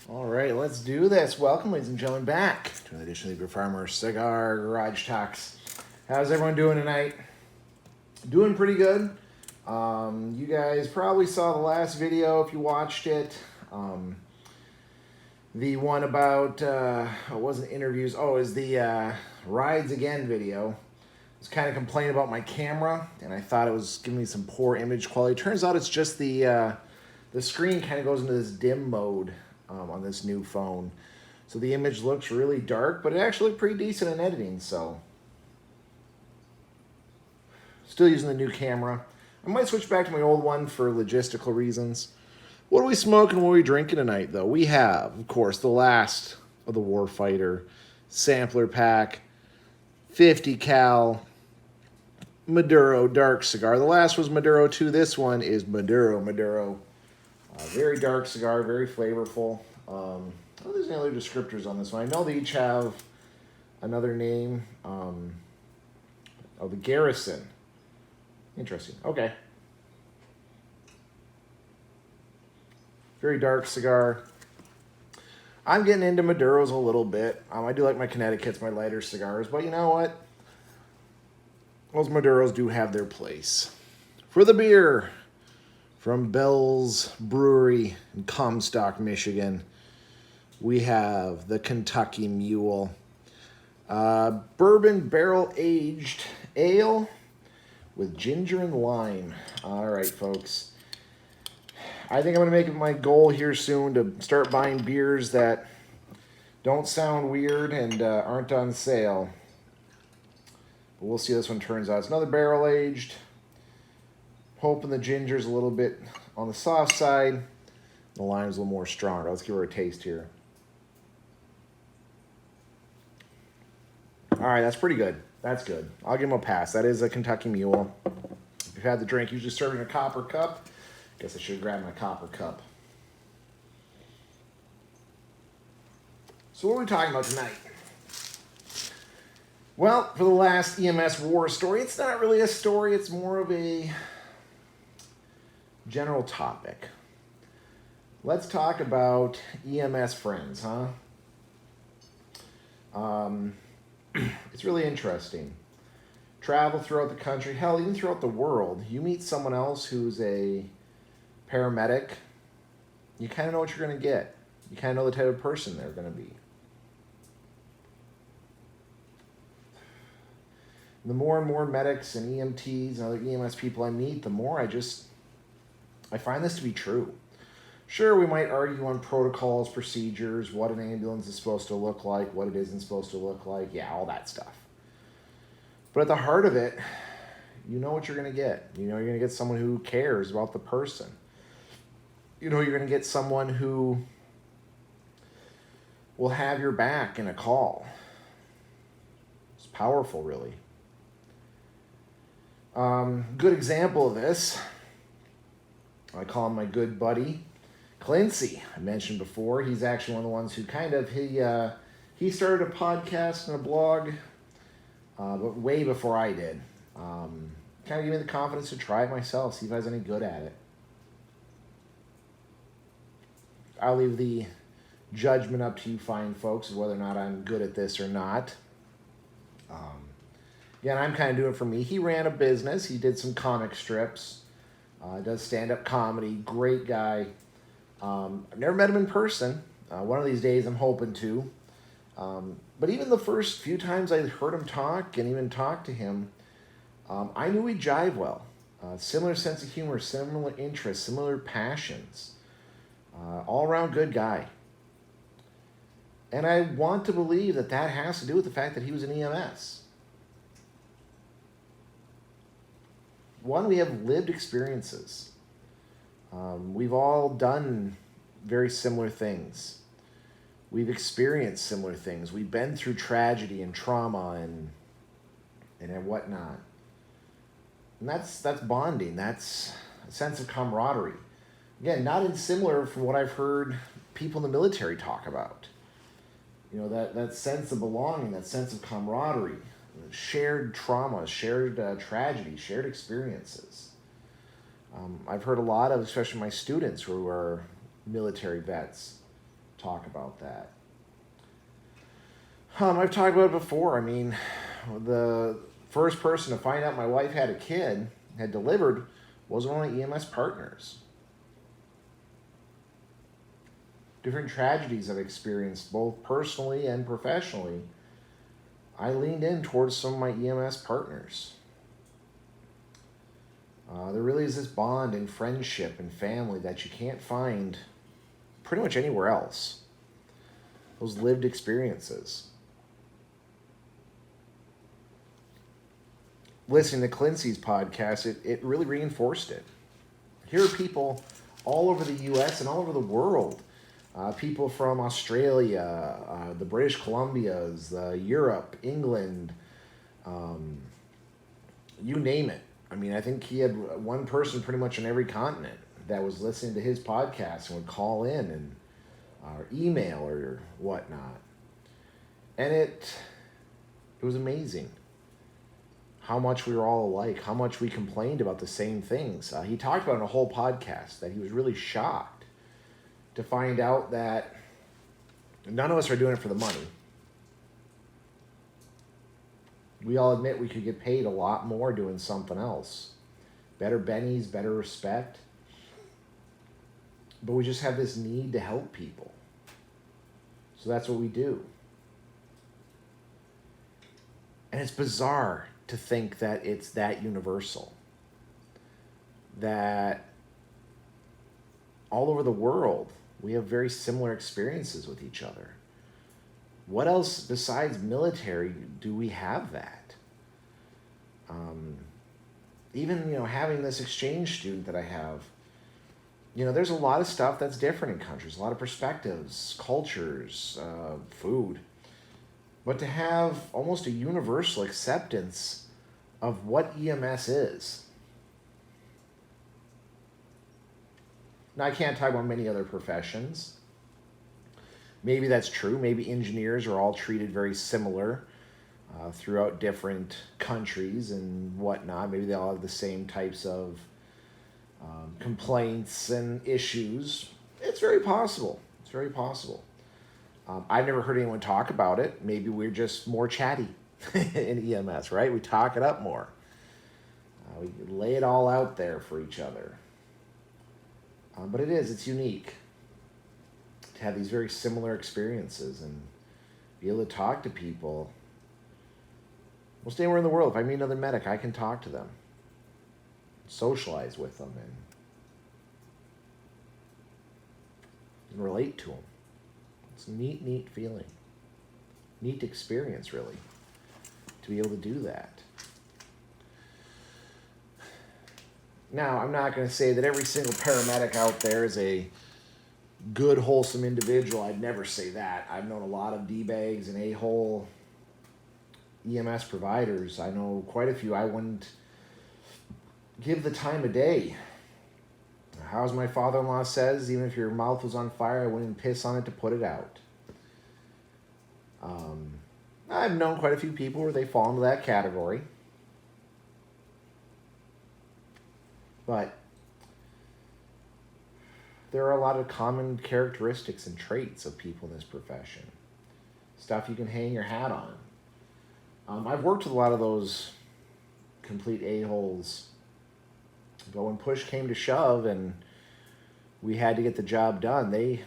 All right, let's do this. Welcome, ladies and gentlemen, back to another edition of Your Farmer Cigar Garage Talks. How's everyone doing tonight? Doing pretty good. You guys probably saw the last video if you watched it. The one about, it wasn't interviews, it was the Rides Again video. I was kind of complaining about my camera, and I thought it was giving me some poor image quality. Turns out it's just the screen kind of goes into this dim mode on this new phone. So the image looks really dark, but it actually looked pretty decent in editing, so. Still using the new camera. I might switch back to my old one for logistical reasons. What are we smoking, what are we drinking tonight, though? We have, of course, the last of the Warfighter sampler pack, 50 cal Maduro dark cigar. The last was Maduro 2. This one is Maduro. Very dark cigar, very flavorful. I don't think there's any other descriptors on this one. I know they each have another name. The Garrison. Interesting. Okay. Very dark cigar. I'm getting into Maduros a little bit. I do like my Connecticut's, my lighter cigars, but you know what? Those Maduros do have their place. For the beer, from Bell's Brewery in Comstock, Michigan, we have the Kentucky Mule. Bourbon barrel-aged ale with ginger and lime. All right, folks. I think I'm going to make it my goal here soon to start buying beers that don't sound weird and aren't on sale. But we'll see how this one turns out. It's another barrel-aged. Hoping the ginger's a little bit on the soft side. The lime's a little more stronger. Let's give her a taste here. All right, that's pretty good. That's good. I'll give him a pass. That is a Kentucky Mule. If you've had the drink, usually served in a copper cup. Guess I should grab my copper cup. So what are we talking about tonight? Well, for the last EMS war story, it's not really a story. It's more of a general topic. Let's talk about EMS friends, huh? It's really interesting. Travel throughout the country, hell, even throughout the world. You meet someone else who's a paramedic, you kind of know what you're going to get. You kind of know the type of person they're going to be. The more and more medics and EMTs and other EMS people I meet, the more I find this to be true. Sure, we might argue on protocols, procedures, what an ambulance is supposed to look like, what it isn't supposed to look like, yeah, all that stuff. But at the heart of it, you know what you're going to get. You know you're going to get someone who cares about the person. You know you're going to get someone who will have your back in a call. It's powerful, really. Good example of this, I call him my good buddy, Clancy. I mentioned before, he's actually one of the ones who he started a podcast and a blog, but way before I did. Kind of gave me the confidence to try it myself, see if I was any good at it. I'll leave the judgment up to you fine folks, whether or not I'm good at this or not. Again, I'm kind of doing it for me. He ran a business. He did some comic strips. Does stand-up comedy. Great guy. I've never met him in person. One of these days I'm hoping to. But even the first few times I heard him talk and even talked to him, I knew he'd jive well. Similar sense of humor, similar interests, similar passions. All-around good guy. And I want to believe that has to do with the fact that he was an EMS. One, we have lived experiences. We've all done very similar things. We've experienced similar things. We've been through tragedy and trauma and whatnot. And that's bonding. That's a sense of camaraderie. Again, not dissimilar from what I've heard people in the military talk about. You know, that sense of belonging, that sense of camaraderie, shared trauma, shared tragedy, shared experiences. I've heard a lot of, especially my students who are military vets, talk about that. I've talked about it before. I mean, the first person to find out my wife had a kid, had delivered, was one of my EMS partners. Different tragedies I've experienced, both personally and professionally, I leaned in towards some of my EMS partners. There really is this bond and friendship and family that you can't find pretty much anywhere else. Those lived experiences. Listening to Clancy's podcast, it really reinforced it. Here are people all over the U.S. and all over the world. People from Australia, the British Columbias, Europe, England, you name it. I mean, I think he had one person pretty much on every continent that was listening to his podcast and would call in and or email or whatnot. And it was amazing how much we were all alike, how much we complained about the same things. He talked about in a whole podcast that he was really shocked to find out that none of us are doing it for the money. We all admit we could get paid a lot more doing something else. Better bennies, better respect. But we just have this need to help people. So that's what we do. And it's bizarre to think that it's that universal. That all over the world, we have very similar experiences with each other. What else besides military do we have that? Even, having this exchange student that I have, there's a lot of stuff that's different in countries, a lot of perspectives, cultures, food. But to have almost a universal acceptance of what EMS is. Now, I can't talk about many other professions. Maybe that's true. Maybe engineers are all treated very similar throughout different countries and whatnot. Maybe they all have the same types of complaints and issues. It's very possible. It's very possible. I've never heard anyone talk about it. Maybe we're just more chatty in EMS, right? We talk it up more. We lay it all out there for each other. But it's unique to have these very similar experiences and be able to talk to people. Well, anywhere in the world, if I meet another medic, I can talk to them, socialize with them, and relate to them. It's a neat feeling. Neat experience, really, to be able to do that. Now, I'm not going to say that every single paramedic out there is a good, wholesome individual. I'd never say that. I've known a lot of D-bags and a-hole EMS providers. I know quite a few I wouldn't give the time of day. As my father-in-law says, even if your mouth was on fire, I wouldn't piss on it to put it out. I've known quite a few people where they fall into that category. But there are a lot of common characteristics and traits of people in this profession. Stuff you can hang your hat on. I've worked with a lot of those complete a-holes. But when push came to shove and we had to get the job done, they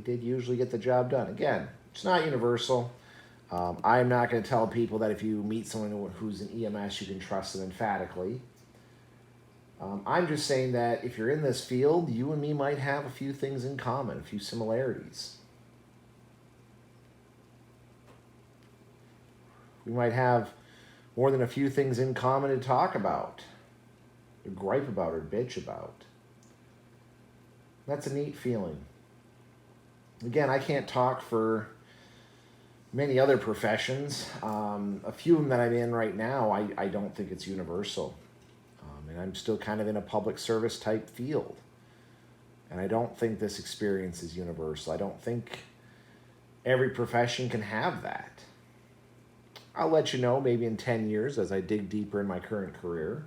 did usually get the job done. Again, it's not universal. I'm not going to tell people that if you meet someone who's in EMS, you can trust them emphatically. I'm just saying that if you're in this field, you and me might have a few things in common, a few similarities. We might have more than a few things in common to talk about, or gripe about, or bitch about. That's a neat feeling. Again, I can't talk for many other professions. A few of them that I'm in right now, I don't think it's universal. And I'm still kind of in a public service type field. And I don't think this experience is universal. I don't think every profession can have that. I'll let you know maybe in 10 years as I dig deeper in my current career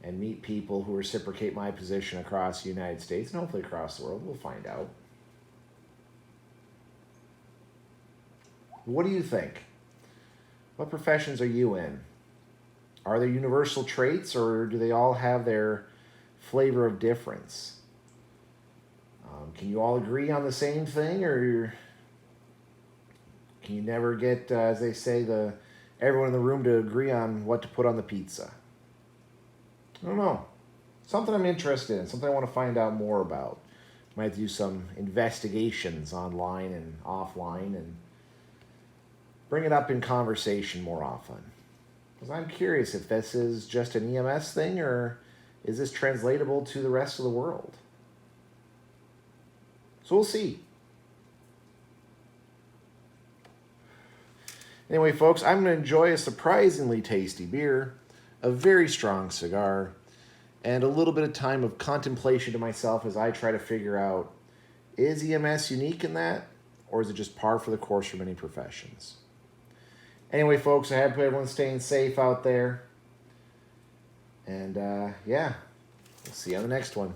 and meet people who reciprocate my position across the United States and hopefully across the world. We'll find out. What do you think? What professions are you in? Are there universal traits, or do they all have their flavor of difference? Can you all agree on the same thing, or can you never get, as they say, everyone in the room to agree on what to put on the pizza? I don't know. Something I'm interested in, something I want to find out more about. Might do some investigations online and offline and bring it up in conversation more often. Because I'm curious if this is just an EMS thing, or is this translatable to the rest of the world? So we'll see. Anyway, folks, I'm going to enjoy a surprisingly tasty beer, a very strong cigar, and a little bit of time of contemplation to myself as I try to figure out, is EMS unique in that, or is it just par for the course for many professions? Anyway, folks, I hope everyone's staying safe out there. And yeah, we'll see you on the next one.